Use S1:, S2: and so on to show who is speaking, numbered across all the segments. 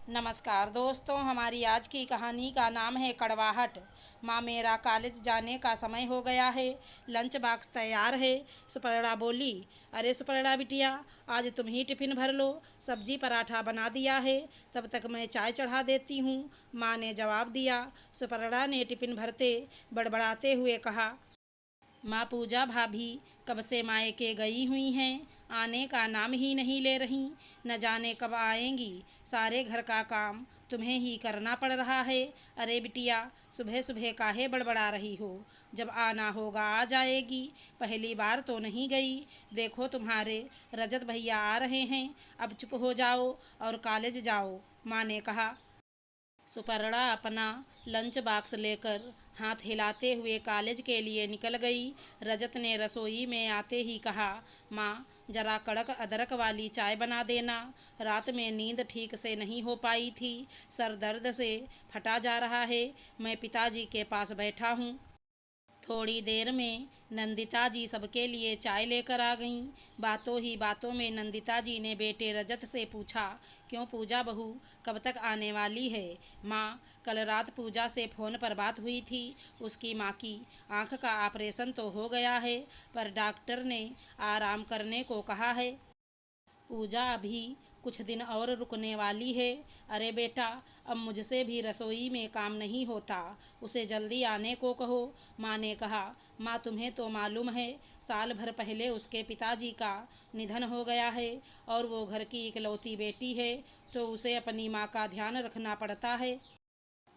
S1: नमस्कार दोस्तों, हमारी आज की कहानी का नाम है कड़वाहट। माँ, मेरा कॉलेज जाने का समय हो गया है। लंच बॉक्स तैयार है। सुपर्णा बोली। अरे सुपर्णा बिटिया, आज तुम ही टिफ़िन भर लो। सब्जी पराठा बना दिया है, तब तक मैं चाय चढ़ा देती हूँ, माँ ने जवाब दिया। सुपर्णा ने टिफ़िन भरते बड़बड़ाते हुए कहा, माँ पूजा भाभी कब से मायके गई हुई हैं, आने का नाम ही नहीं ले रही। न जाने कब आएंगी। सारे घर का काम तुम्हें ही करना पड़ रहा है। अरे बिटिया, सुबह सुबह काहे बड़बड़ा रही हो? जब आना होगा आ जाएगी। पहली बार तो नहीं गई। देखो तुम्हारे रजत भैया आ रहे हैं। अब चुप हो जाओ और कॉलेज जाओ, माँ ने कहा। सुपर्णा अपना लंच बॉक्स लेकर हाथ हिलाते हुए कॉलेज के लिए निकल गई। रजत ने रसोई में आते ही कहा, माँ जरा कड़क अदरक वाली चाय बना देना। रात में नींद ठीक से नहीं हो पाई थी, सर दर्द से फटा जा रहा है। मैं पिताजी के पास बैठा हूँ। थोड़ी देर में नंदिता जी सबके लिए चाय लेकर आ गईं। बातों ही बातों में नंदिता जी ने बेटे रजत से पूछा, क्यों पूजा बहू कब तक आने वाली है? माँ, कल रात पूजा से फ़ोन पर बात हुई थी। उसकी माँ की आँख का ऑपरेशन तो हो गया है, पर डॉक्टर ने आराम करने को कहा है। पूजा अभी कुछ दिन और रुकने वाली है। अरे बेटा, अब मुझसे भी रसोई में काम नहीं होता, उसे जल्दी आने को कहो, माँ ने कहा। माँ, तुम्हें तो मालूम है, साल भर पहले उसके पिताजी का निधन हो गया है और वो घर की इकलौती बेटी है, तो उसे अपनी माँ का ध्यान रखना पड़ता है।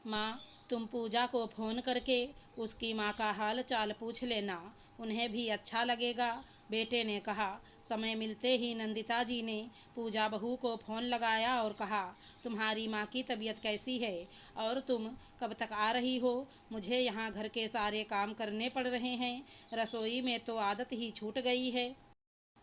S1: माँ, तुम पूजा को फ़ोन करके उसकी माँ का हाल चाल पूछ लेना, उन्हें भी अच्छा लगेगा, बेटे ने कहा। समय मिलते ही नंदिता जी ने पूजा बहू को फ़ोन लगाया और कहा, तुम्हारी माँ की तबीयत कैसी है और तुम कब तक आ रही हो? मुझे यहाँ घर के सारे काम करने पड़ रहे हैं, रसोई में तो आदत ही छूट गई है।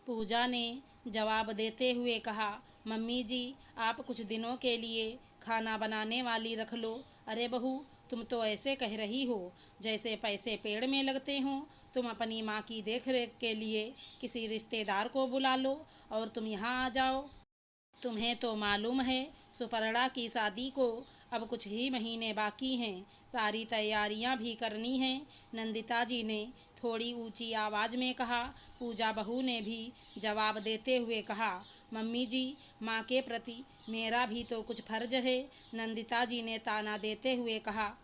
S1: पूजा ने जवाब देते हुए कहा, मम्मी जी, आप कुछ दिनों के लिए खाना बनाने वाली रख लो। अरे बहू, तुम तो ऐसे कह रही हो जैसे पैसे पेड़ में लगते हों। तुम अपनी माँ की देख रेख के लिए किसी रिश्तेदार को बुला लो और तुम यहाँ आ जाओ। तुम्हें तो मालूम है, सुपर्णा की शादी को अब कुछ ही महीने बाकी हैं, सारी तैयारियां भी करनी हैं, नंदिता जी ने थोड़ी ऊंची आवाज़ में कहा। पूजा बहू ने भी जवाब देते हुए कहा, मम्मी जी, माँ के प्रति मेरा भी तो कुछ फर्ज है, नंदिता जी ने ताना देते हुए कहा।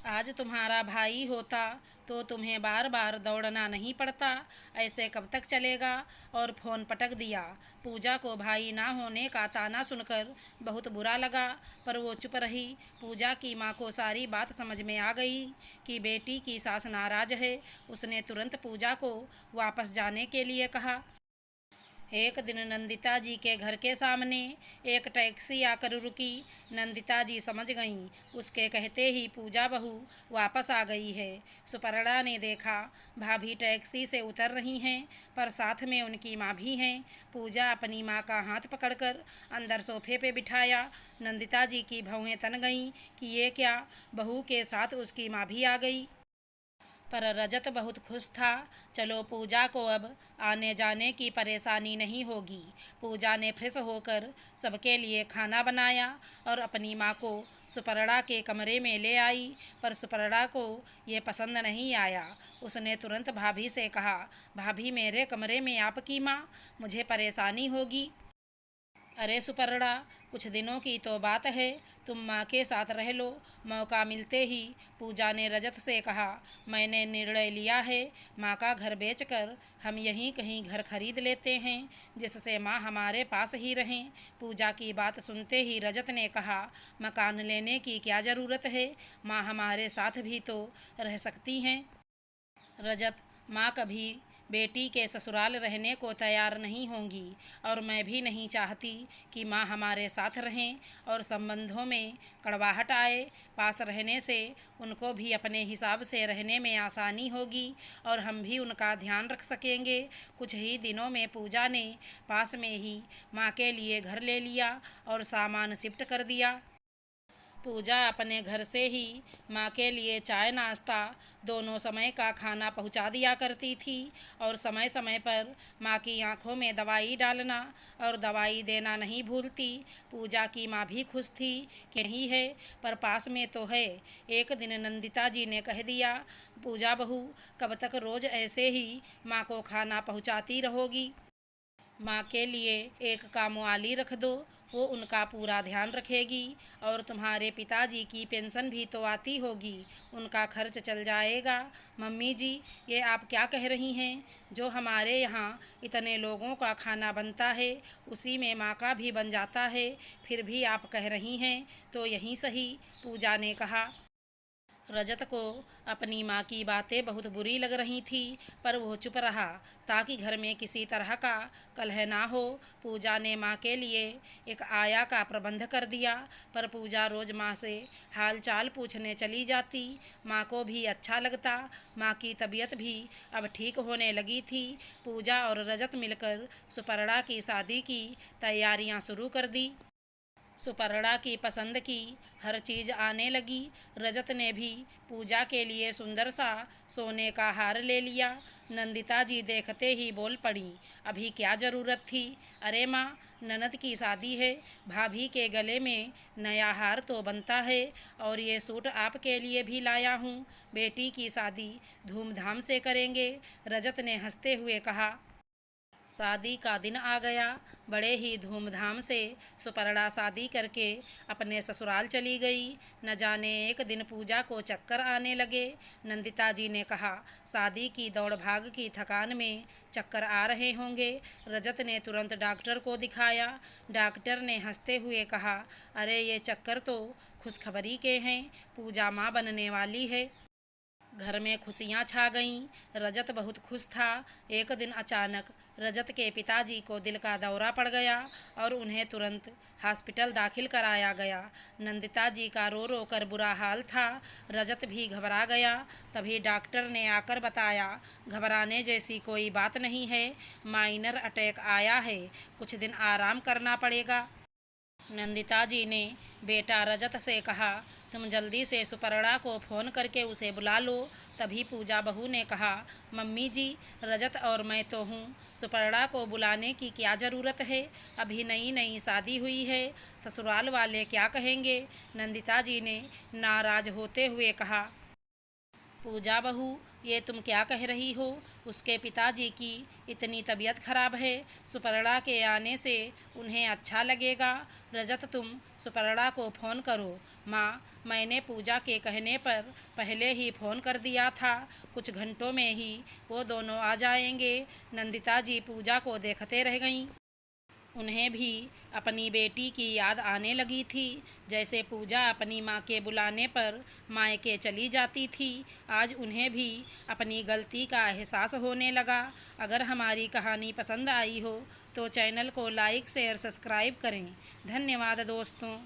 S1: आज तुम्हारा भाई होता तो तुम्हें बार बार दौड़ना नहीं पड़ता। ऐसे कब तक चलेगा? और फ़ोन पटक दिया। पूजा को भाई ना होने का ताना सुनकर बहुत बुरा लगा, पर वो चुप रही। पूजा की माँ को सारी बात समझ में आ गई कि बेटी की सास नाराज़ है। उसने तुरंत पूजा को वापस जाने के लिए कहा। एक दिन नंदिता जी के घर के सामने एक टैक्सी आकर रुकी। नंदिता जी समझ गईं, उसके कहते ही पूजा बहू वापस आ गई है। सुपर्णा ने देखा, भाभी टैक्सी से उतर रही हैं, पर साथ में उनकी माँ भी हैं। पूजा अपनी माँ का हाथ पकड़कर अंदर सोफे पे बिठाया। नंदिता जी की भौहें तन गईं कि ये क्या, बहू के साथ उसकी माँ भी आ गई। पर रजत बहुत खुश था। चलो, पूजा को अब आने जाने की परेशानी नहीं होगी। पूजा ने फ्रेश होकर सबके लिए खाना बनाया और अपनी माँ को सुपर्णा के कमरे में ले आई, पर सुपर्णा को ये पसंद नहीं आया। उसने तुरंत भाभी से कहा, भाभी, मेरे कमरे में आपकी माँ, मुझे परेशानी होगी। अरे सुपर्णा, कुछ दिनों की तो बात है, तुम माँ के साथ रह लो। मौका मिलते ही पूजा ने रजत से कहा, मैंने निर्णय लिया है, माँ का घर बेचकर हम यहीं कहीं घर खरीद लेते हैं, जिससे माँ हमारे पास ही रहें। पूजा की बात सुनते ही रजत ने कहा, मकान लेने की क्या ज़रूरत है, माँ हमारे साथ भी तो रह सकती हैं। रजत, माँ कभी बेटी के ससुराल रहने को तैयार नहीं होंगी और मैं भी नहीं चाहती कि माँ हमारे साथ रहें और संबंधों में कड़वाहट आए। पास रहने से उनको भी अपने हिसाब से रहने में आसानी होगी और हम भी उनका ध्यान रख सकेंगे। कुछ ही दिनों में पूजा ने पास में ही माँ के लिए घर ले लिया और सामान शिफ्ट कर दिया। पूजा अपने घर से ही माँ के लिए चाय नाश्ता दोनों समय का खाना पहुँचा दिया करती थी और समय समय पर माँ की आंखों में दवाई डालना और दवाई देना नहीं भूलती। पूजा की माँ भी खुश थी कि नहीं है, पर पास में तो है। एक दिन नंदिता जी ने कह दिया, पूजा बहू कब तक रोज़ ऐसे ही माँ को खाना पहुँचाती रहोगी? माँ के लिए एक कामवाली रख दो, वो उनका पूरा ध्यान रखेगी। और तुम्हारे पिताजी की पेंशन भी तो आती होगी, उनका खर्च चल जाएगा। मम्मी जी, ये आप क्या कह रही हैं? जो हमारे यहाँ इतने लोगों का खाना बनता है उसी में माँ का भी बन जाता है, फिर भी आप कह रही हैं तो यहीं सही, पूजा ने कहा। रजत को अपनी माँ की बातें बहुत बुरी लग रही थी, पर वो चुप रहा ताकि घर में किसी तरह का कलह ना हो। पूजा ने माँ के लिए एक आया का प्रबंध कर दिया, पर पूजा रोज़ माँ से हाल चाल पूछने चली जाती। माँ को भी अच्छा लगता। माँ की तबीयत भी अब ठीक होने लगी थी। पूजा और रजत मिलकर सुपर्णा की शादी की तैयारियाँ शुरू कर दी। सुपर्णा की पसंद की हर चीज़ आने लगी। रजत ने भी पूजा के लिए सुंदर सा सोने का हार ले लिया। नंदिता जी देखते ही बोल पड़ी, अभी क्या ज़रूरत थी? अरे माँ, ननद की शादी है, भाभी के गले में नया हार तो बनता है, और ये सूट आपके लिए भी लाया हूँ। बेटी की शादी धूमधाम से करेंगे, रजत ने हंसते हुए कहा। शादी का दिन आ गया। बड़े ही धूमधाम से सुपर्णा शादी करके अपने ससुराल चली गई। न जाने एक दिन पूजा को चक्कर आने लगे। नंदिता जी ने कहा, शादी की दौड़ भाग की थकान में चक्कर आ रहे होंगे। रजत ने तुरंत डॉक्टर को दिखाया। डॉक्टर ने हंसते हुए कहा, अरे ये चक्कर तो खुशखबरी के हैं, पूजा माँ बनने वाली है। घर में खुशियाँ छा गईं। रजत बहुत खुश था। एक दिन अचानक रजत के पिताजी को दिल का दौरा पड़ गया और उन्हें तुरंत हॉस्पिटल दाखिल कराया गया। नंदिता जी का रो रो कर बुरा हाल था। रजत भी घबरा गया। तभी डॉक्टर ने आकर बताया, घबराने जैसी कोई बात नहीं है, माइनर अटैक आया है, कुछ दिन आराम करना पड़ेगा। नंदिता जी ने बेटा रजत से कहा, तुम जल्दी से सुपर्णा को फ़ोन करके उसे बुला लो। तभी पूजा बहू ने कहा, मम्मी जी, रजत और मैं तो हूँ, सुपर्णा को बुलाने की क्या ज़रूरत है? अभी नई नई शादी हुई है, ससुराल वाले क्या कहेंगे? नंदिता जी ने नाराज़ होते हुए कहा। पूजा बहू, ये तुम क्या कह रही हो? उसके पिताजी की इतनी तबीयत खराब है, सुपर्णा के आने से उन्हें अच्छा लगेगा। रजत, तुम सुपर्णा को फ़ोन करो। माँ, मैंने पूजा के कहने पर पहले ही फ़ोन कर दिया था, कुछ घंटों में ही वो दोनों आ जाएंगे। नंदिता जी पूजा को देखते रह गईं। उन्हें भी अपनी बेटी की याद आने लगी थी। जैसे पूजा अपनी माँ के बुलाने पर मायके चली जाती थी, आज उन्हें भी अपनी गलती का एहसास होने लगा। अगर हमारी कहानी पसंद आई हो तो चैनल को लाइक शेयर सब्सक्राइब करें। धन्यवाद दोस्तों।